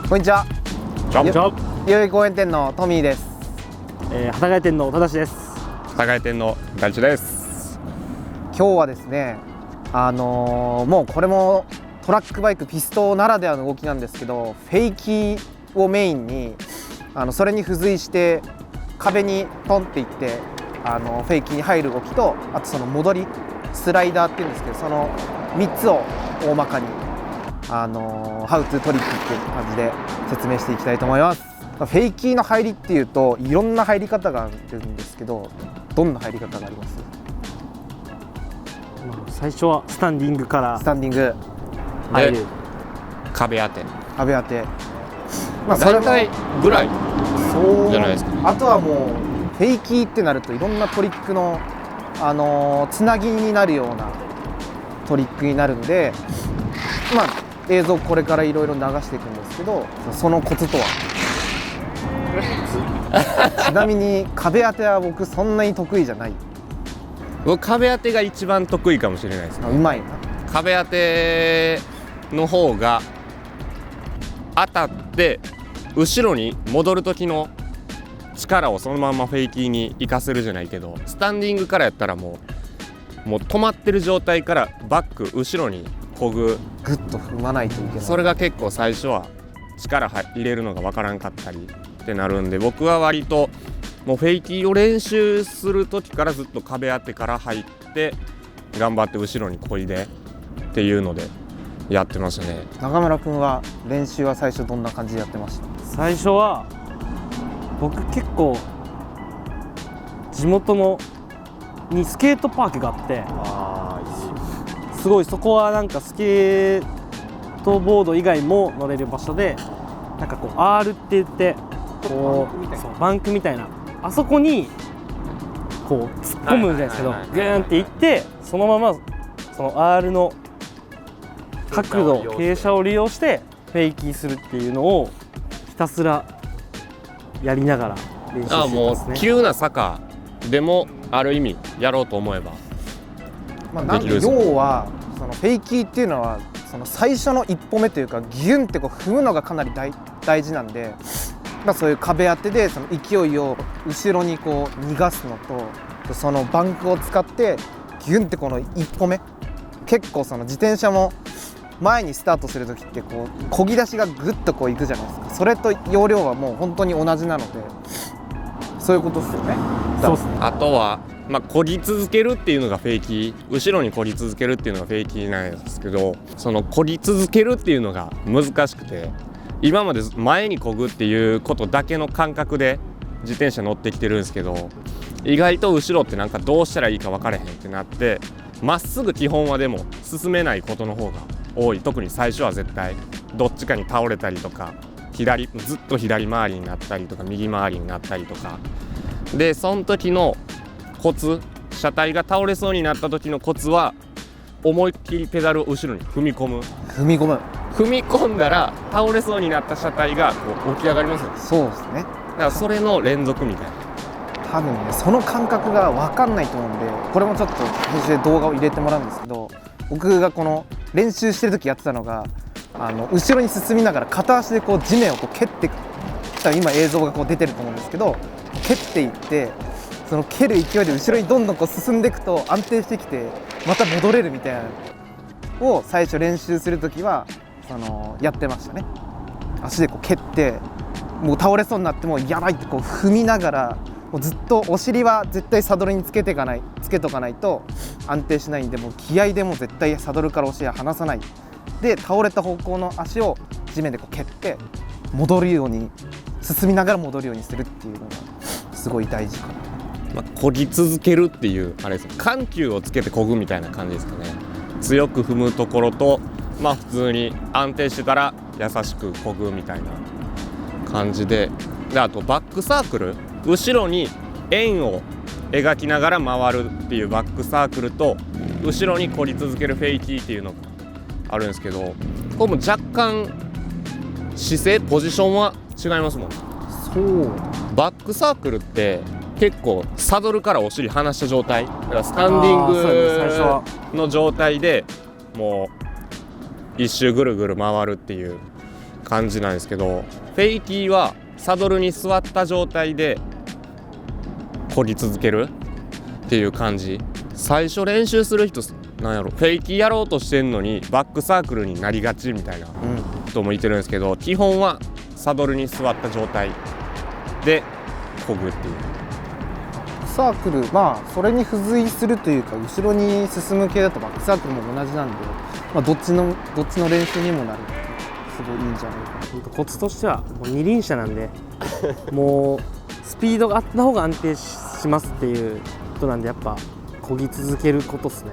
こんにちは。じゃんじゃん。代々木公園店のトミーです。幡ヶ谷店の田しです。幡ヶ谷店の大地です。今日はですね、もうこれもトラックバイクピストならではの動きなんですけど、フェイキーをメインにそれに付随して壁にポンっていってフェイキーに入る動きと、あとその戻りスライダーっていうんですけど、その3つを大まかにハウトゥートリックっていう感じで説明していきたいと思います。フェイキーの入りっていうといろんな入り方があるんですけど、どんな入り方があります？最初はスタンディングからスタンディング入る。壁当て。壁当て、それぐらいそうじゃないですかね。あとはもうフェイキーってなるといろんなトリックのつなぎになるようなトリックになるんで、映像これからいろいろ流していくんですけど、そのコツとはちなみに壁当ては僕そんなに得意じゃない。僕壁当てが一番得意かもしれないですね。うまいな。壁当ての方が当たって後ろに戻る時の力をそのままフェイキーに活かせるじゃないけど、スタンディングからやったらもう止まってる状態からバック後ろにこぐ、グッと踏まないといけない。それが結構最初は力入れるのが分からんかったりってなるんで、僕は割ともうフェイキーを練習する時からずっと壁当てから入って頑張って後ろにこいでっていうのでやってましたね。中村君は練習は最初どんな感じでやってました？最初は僕結構地元にスケートパークがあって、すごいそこはなんかスケートボード以外も乗れる場所で、なんかこう R って言ってこうバンクみたいな、あそこにこう突っ込むんじゃないですけど、グーンっていってそのままその R の角度傾斜を利用してフェイキーするっていうのをひたすらやりながら練習してますね。もう急な坂でもある意味やろうと思えばできる。要はそのフェイキーっていうのはその最初の一歩目というか、ギュンってこう踏むのがかなり大事なんで、そういう壁当てでその勢いを後ろにこう逃がすのと、そのバンクを使ってギュンってこの一歩目、結構その自転車も前にスタートする時ってこう漕ぎ出しがグッとこういくじゃないですか。それと要領はもう本当に同じなので、そういうことですよね。そうですね。あとは漕ぎ続けるっていうのがフェイキー、後ろに漕ぎ続けるっていうのがフェイキーなんですけど、その漕ぎ続けるっていうのが難しくて、今まで前に漕ぐっていうことだけの感覚で自転車乗ってきてるんですけど、意外と後ろってなんかどうしたらいいか分からへんってなって、まっすぐ基本はでも進めないことの方が多い。特に最初は絶対どっちかに倒れたりとか、ずっと左回りになったりとか右回りになったりとかで、その時のコツ、車体が倒れそうになった時のコツは思いっきりペダルを後ろに踏み込んだら倒れそうになった車体がこう起き上がりますよね。そうですね。だからそれの連続みたいな。多分ね、その感覚が分かんないと思うんで、これもちょっと編集で動画を入れてもらうんですけど、僕がこの練習してる時やってたのが、後ろに進みながら片足でこう地面をこう蹴ってきた、今映像がこう出てると思うんですけど、蹴っていって、その蹴る勢いで後ろにどんどんこう進んでいくと安定してきてまた戻れるみたいなのを最初練習する時はやってましたね。足でこう蹴って、もう倒れそうになってもやばいってこう踏みながら、もうずっとお尻は絶対サドルにつけとかないと安定しないんで、もう気合でもう絶対サドルからお尻は離さないで、倒れた方向の足を地面でこう蹴って戻るように、進みながら戻るようにするっていうのがすごい大事かな。漕ぎ続けるっていうあれですね、緩急をつけて漕ぐみたいな感じですかね。強く踏むところと、普通に安定してたら優しく漕ぐみたいな感じで、あとバックサークル、後ろに円を描きながら回るっていうバックサークルと、後ろに漕ぎ続けるフェイキーっていうのがあるんですけど、これも若干姿勢ポジションは違いますもん。そう、バックサークルって結構サドルからお尻離した状態だからスタンディングの状態でもう一周ぐるぐる回るっていう感じなんですけど、フェイキーはサドルに座った状態で漕ぎ続けるっていう感じ。最初練習する人なんやろ、フェイキーやろうとしてんのにバックサークルになりがちみたいな人もいてるんですけど、基本はサドルに座った状態で漕ぐっていう。サークル、まあそれに付随するというか、後ろに進む系だとバックサークルも同じなんで、まあ、どっちの練習にもなる。すごいいいんじゃないかな。コツとしてはもう二輪車なんでもうスピードがあった方が安定しますっていうことなんで、やっぱ漕ぎ続けることですね。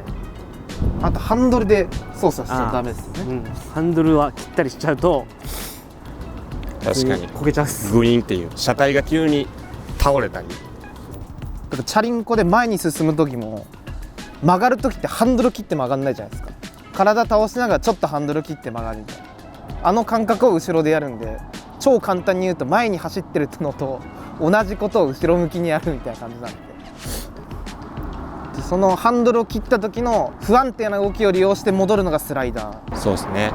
あとハンドルで操作しちゃダメですよね。ハンドルは切ったりしちゃうと確かに焦げちゃうっす。グイーンっていう車体が急に倒れたり。だからチャリンコで前に進む時も曲がる時ってハンドル切って曲がんないじゃないですか。体倒しながらちょっとハンドル切って曲がるみたいな、あの感覚を後ろでやるんで、超簡単に言うと前に走ってるのと同じことを後ろ向きにやるみたいな感じなんで、そのハンドルを切った時の不安定な動きを利用して戻るのがスライダー。そうですね。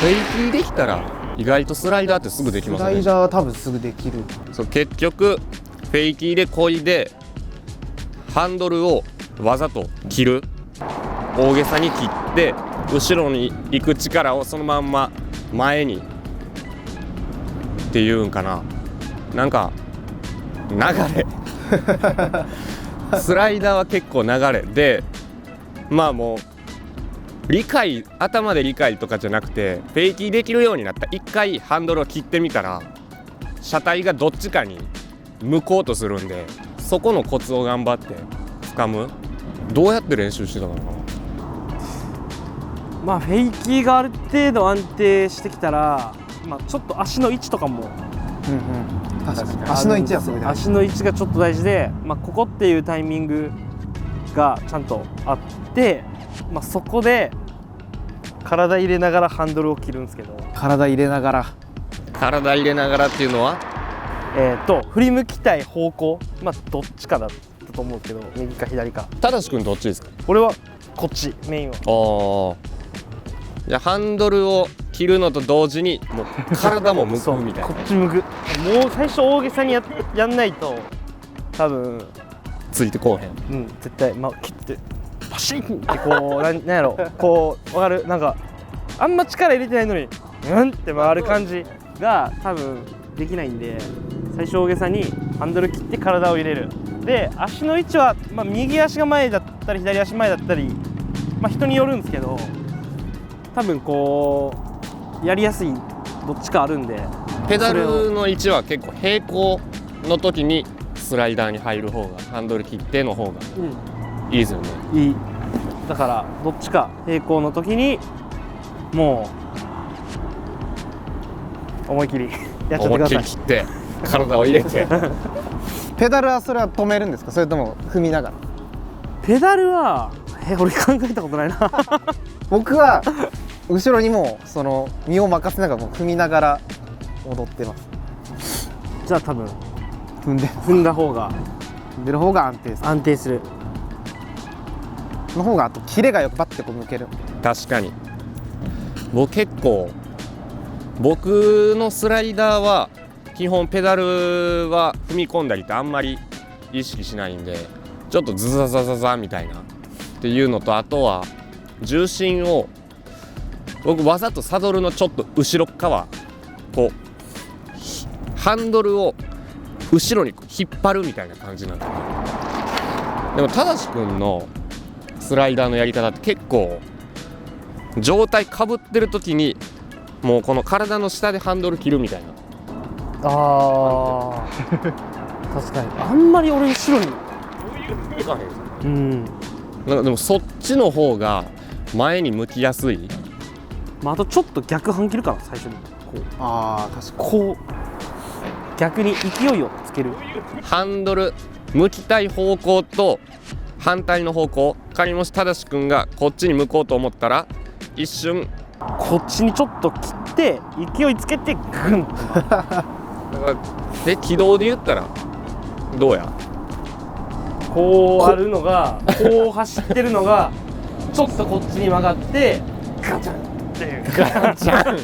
フェイキーできたら意外とスライダーってすぐできますね。スライダーは多分すぐできる。そう、結局フェイキーで漕いでハンドルをわざと切る、大げさに切って後ろに行く力をそのまんま前にっていうんかな、なんか流れスライダーは結構流れで、まあもう頭で理解とかじゃなくて、フェイキーできるようになった一回ハンドルを切ってみたら車体がどっちかに向こうとするんで、そこのコツを頑張って掴む。どうやって練習してたのかな。まあフェイキーがある程度安定してきたら、まあ、ちょっと足の位置とかも確かに足の位置はすごい大事。足の位置がちょっと大事で、まあ、ここっていうタイミングがちゃんとあって、まあ、そこで体入れながらハンドルを切るんですけど、体入れながらっていうのは振り向きたい方向、まあどっちかだったと思うけど、右か左か。ただし君どっちですか。俺はこっち、メインは。じゃあハンドルを切るのと同時にもう体も向くみたいなこっち向く。もう最初大げさにやんないと多分ついてこうへん。絶対、まあ、切ってパシンってこうなんやろ、こう分かる、なんかあんま力入れてないのにって回る感じが多分できないんで、最初大げさにハンドル切って体を入れる。で足の位置は、まあ、右足が前だったり左足前だったり、まあ、人によるんですけど、多分こうやりやすいどっちかあるんで、ペダルの位置は結構平行の時にスライダーに入る方が、ハンドル切っての方がいいですよね。いい。だからどっちか平行の時にもう思い切りやっちゃってください。思いっきり切って体を入れてペダルはそれは止めるんですか、それとも踏みながら。ペダルは俺考えたことないな僕は後ろにもうその身を任せながらもう踏みながら踊ってます。じゃあ多分踏んだ方がんでる方が安定する。安定するの方があとキレがよくバッてこう抜ける。確かに結構僕のスライダーは基本ペダルは踏み込んだりってあんまり意識しないんで、ちょっとズザザザザみたいなっていうのと、あとは重心を僕わざとサドルのちょっと後ろ側こうハンドルを後ろに引っ張るみたいな感じなんだけど、でもただし君のスライダーのやり方って結構状態かぶってる時にもうこの体の下でハンドル切るみたいな。確かにあんまり俺後ろにいかへん。なんかでもそっちの方が前に向きやすい。まあ、あとちょっと逆半切るかな、最初にこう確かにこう逆に勢いをつける。ハンドル向きたい方向と反対の方向、仮もし正し君がこっちに向こうと思ったら一瞬こっちにちょっと切って勢いつけてグンってで軌道で言ったらどうや。こうあるのがこう走ってるのがちょっとこっちに曲がってガチャンっていうガチャン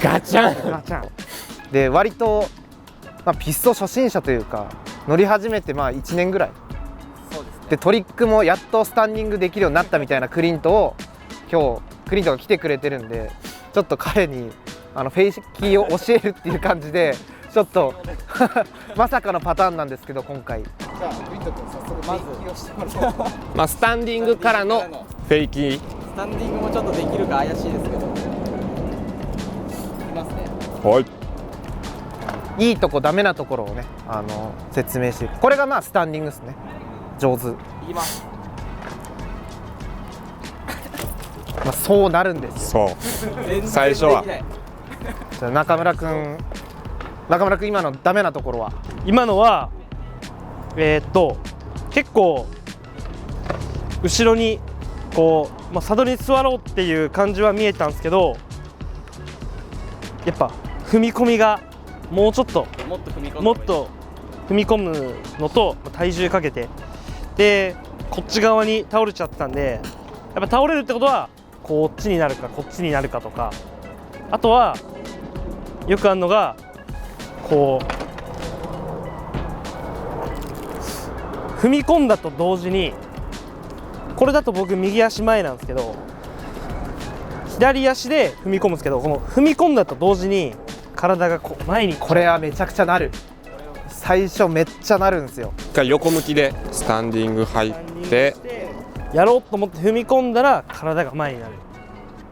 ガチャンガチャンで割と、ピスト初心者というか乗り始めて1年ぐらいでトリックもやっとスタンディングできるようになったみたいなクリントを今日クリントが来てくれてるんで、ちょっと彼にフェイキーを教えるっていう感じでちょっとまさかのパターンなんですけど、今回じゃあクリント君早速フェイキーをしてもらおう。スタンディングからのフェイキー、スタンディングもちょっとできるか怪しいですけど、いきますね。はいいいとこダメなところをね説明していく。これがスタンディングですね。上手。いきます。そうなるんですよ。そう最初はじゃあ中村君今のダメなところは？今のは結構後ろにこう、サドルに座ろうっていう感じは見えたんですけど、やっぱ踏み込みがもうちょっともっと踏み込んでもっと踏み込むのと体重かけて、でこっち側に倒れちゃってたんで、やっぱ倒れるってことはこっちになるかこっちになるかとか、あとはよくあるのがこう踏み込んだと同時に、これだと僕右足前なんですけど左足で踏み込むんですけど、この踏み込んだと同時に体がこう前にこれはめちゃくちゃなる。最初めっちゃなるんですよ。一回横向きでスタンディング入ってやろうと思って踏み込んだら体が前になる。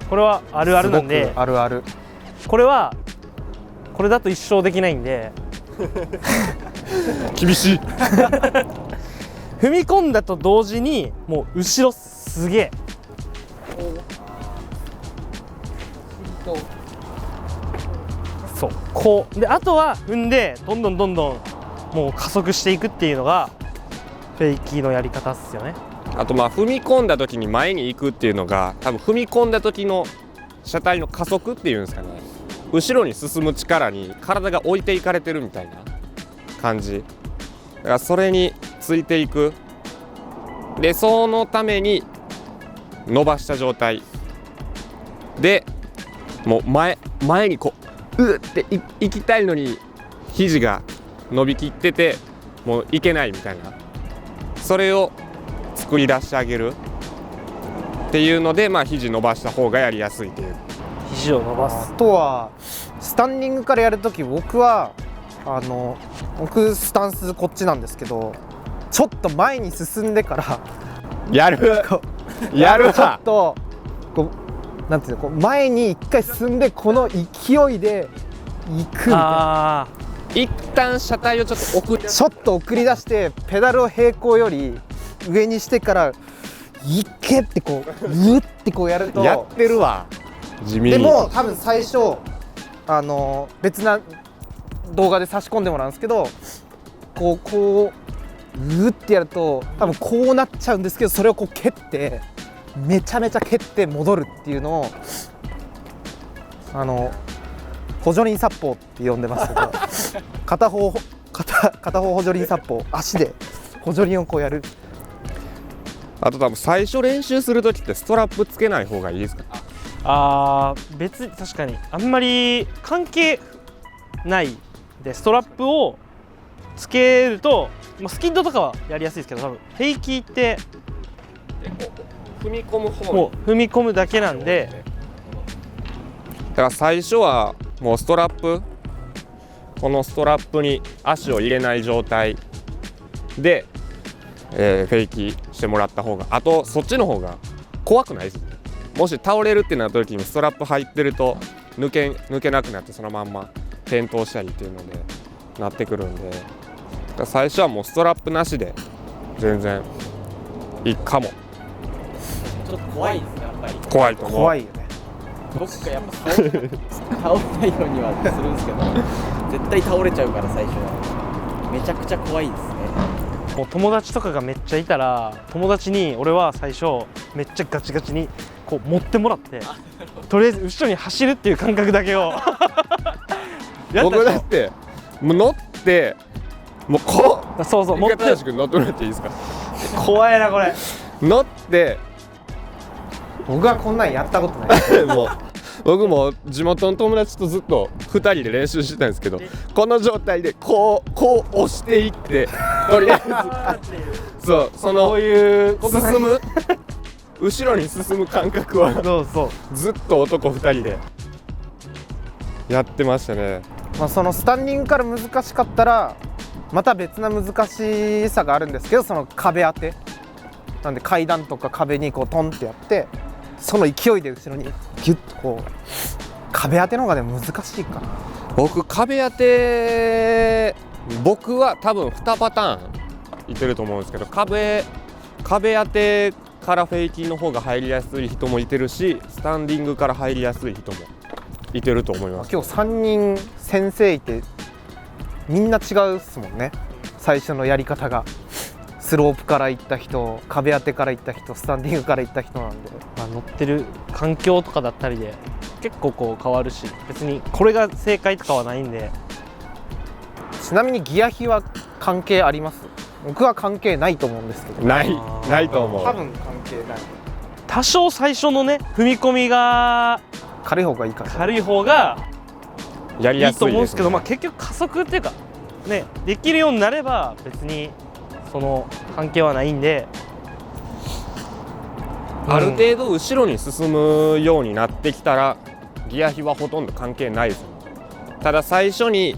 これはあるあるなんで、すごくあるある。これだと一生できないんで厳しい踏み込んだと同時にもう後ろすげえそうこうで、あとは踏んでどんどんもう加速していくっていうのがフェイキーのやり方っすよね。あと踏み込んだ時に前に行くっていうのが、多分踏み込んだ時の車体の加速っていうんですかね、後ろに進む力に体が置いていかれてるみたいな感じだから、それについていく。でそのために伸ばした状態でもう前にこうって行きたいのに肘が伸びきっててもういけないみたいな、それを作り出してあげるっていうので、肘伸ばした方がやりやすいっていう。肘を伸ばす。あとはスタンディングからやるとき、僕スタンスこっちなんですけど、ちょっと前に進んでからやるこうやるわちょっとこうなんていうの、こう前に一回進んでこの勢いで行くみたいな。あ一旦車体をちょっと送ってちょっと送り出してペダルを平行より上にしてから行けってこうってこうやると、やってるわ地味に。でも多分最初別な動画で差し込んでもらうんですけど、こうってやると多分こうなっちゃうんですけど、それをこう蹴ってめちゃめちゃ蹴って戻るっていうのを補助輪殺法って呼んでますけど片方補助輪殺法、足で補助輪をこうやる。あと多分最初練習する時ってストラップつけない方がいいですか？別に確かにあんまり関係ないで、ストラップをつけると、スキッドとかはやりやすいですけど、多分フェイキーって踏み込む方もう踏み込むだけなんで、だから最初はもうストラップ、このストラップに足を入れない状態で、フェイキーしてもらった方が、あとそっちの方が怖くないです。もし倒れるってなった時にストラップ入ってると抜けなくなってそのまんま転倒したりっていうのでなってくるんで、だから最初はもうストラップなしで全然いいかも。ちょっと怖いですね、やっぱり。怖いと思う。怖いよね。僕がやっぱ倒れないようにはするんですけど、絶対倒れちゃうから最初はめちゃくちゃ怖いですね。もう友達とかがめっちゃいたら、友達に俺は最初めっちゃガチガチにこう持ってもらって、とりあえず後ろに走るっていう感覚だけをやった僕だってもう乗ってもうそうそう持って正しく乗ってもらっていいですか？怖いなこれ。乗って僕はこんなんやったことないもう僕も地元の友達とずっと2人で練習してたんですけど、この状態でこう押していってとりあえずそうそのこういう進む後ろに進む感覚はそうそうずっと男2人でやってましたね。まあ、そのスタンディングから難しかったらまた別な難しさがあるんですけど、その壁当てなんで階段とか壁にこうトンってやってその勢いで後ろにギュッとこう壁当ての方がね難しいかな。僕壁当て僕は多分2パターンいてると思うんですけど、壁当てからフェイキーの方が入りやすい人もいてるし、スタンディングから入りやすい人もいてると思います。今日3人先生いてみんな違うっすもんね。最初のやり方がスロープから行った人、壁当てから行った人、スタンディングから行った人なんで、まあ、乗ってる環境とかだったりで結構こう変わるし、別にこれが正解とかはないんで。ちなみにギア比は関係あります？僕は関係ないと思うんですけど。ないと思う。多分関係ない。多少最初のね踏み込みが軽い方がいいかな。軽い方がやりいいやすいですね。と思うんですけど、まあ、結局加速っていうかねできるようになれば別にその関係はないんで、ある程度後ろに進むようになってきたらギア比はほとんど関係ないです。ただ最初に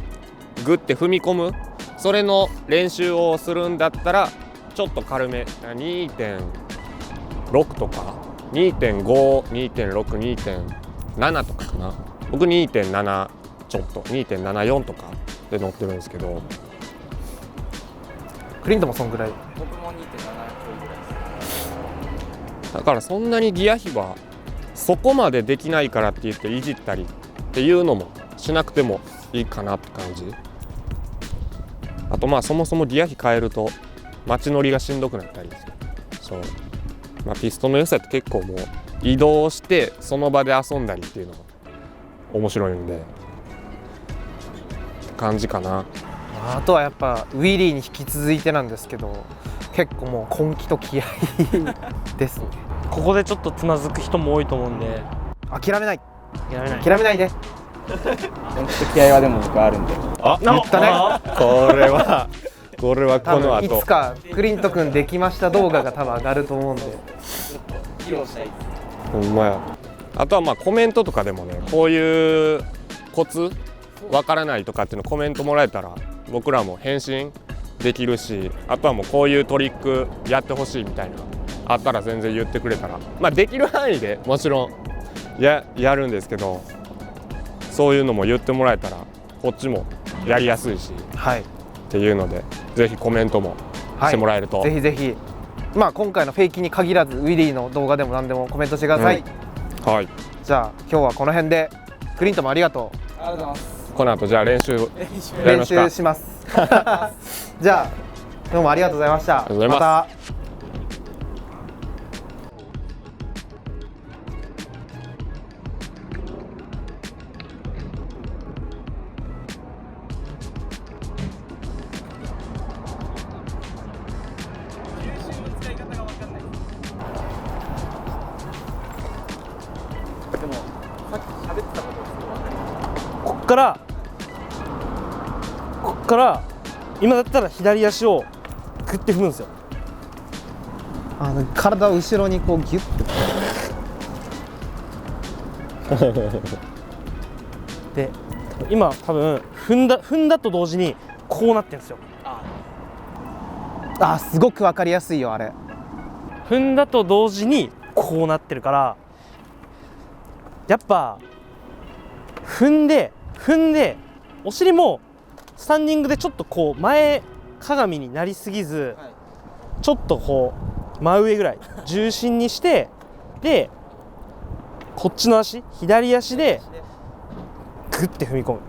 グッて踏み込む、それの練習をするんだったらちょっと軽め 2.6 とか 2.5、2.6、2.7 とかかな。僕 2.7 ちょっと 2.74 とかで乗ってるんですけど、クリントもそんぐらい。僕も2.7ちょいぐらいです。だからそんなにギア比はそこまでできないからって言っていじったりっていうのもしなくてもいいかなって感じ。あとまあそもそもギア比変えると街乗りがしんどくなったり、そう、まあ、ピストンの良さって結構もう移動してその場で遊んだりっていうのが面白いんでって感じかな。あとはやっぱウィリーに引き続いてなんですけど、結構もう根気と気合ですね。ここでちょっとつまずく人も多いと思うんで諦めない、やらない。諦めないで。根気と気合はでも僕はあるんで。言ったね。これはこ多の後分いつかクリント君できました動画が多分上がると思うんで。披露したいです。ほんまや。あとはまあコメントとかでもね、こういうコツわからないとかっていうのコメントもらえたら僕らも返信できるし、あとはもうこういうトリックやってほしいみたいなあったら全然言ってくれたら、まあできる範囲でもちろんやるんですけど、そういうのも言ってもらえたらこっちもやりやすいしはい。っていうので、ぜひコメントもしてもらえると、ぜひぜひ。まあ今回のフェイキーに限らずウィリーの動画でも何でもコメントしてください。はい。じゃあ今日はこの辺で。クリントもありがとありがとうございます。この後じゃあ練習う。やり練ますか。習します。じゃあどうもありがとうございました。ありがとうございますまた。でもさっき喋ってたことがすごい分かります。こっから今だったら左足をグッて踏むんですよ。体を後ろにこうギュッと。で今多分踏んだと同時にこうなってるんですよ。あ、すごくわかりやすいよあれ。踏んだと同時にこうなってるから、やっぱ踏んでお尻もスタンディングでちょっとこう前かがみになりすぎず、ちょっとこう真上ぐらい重心にして、でこっちの足左足でグッて踏み込む。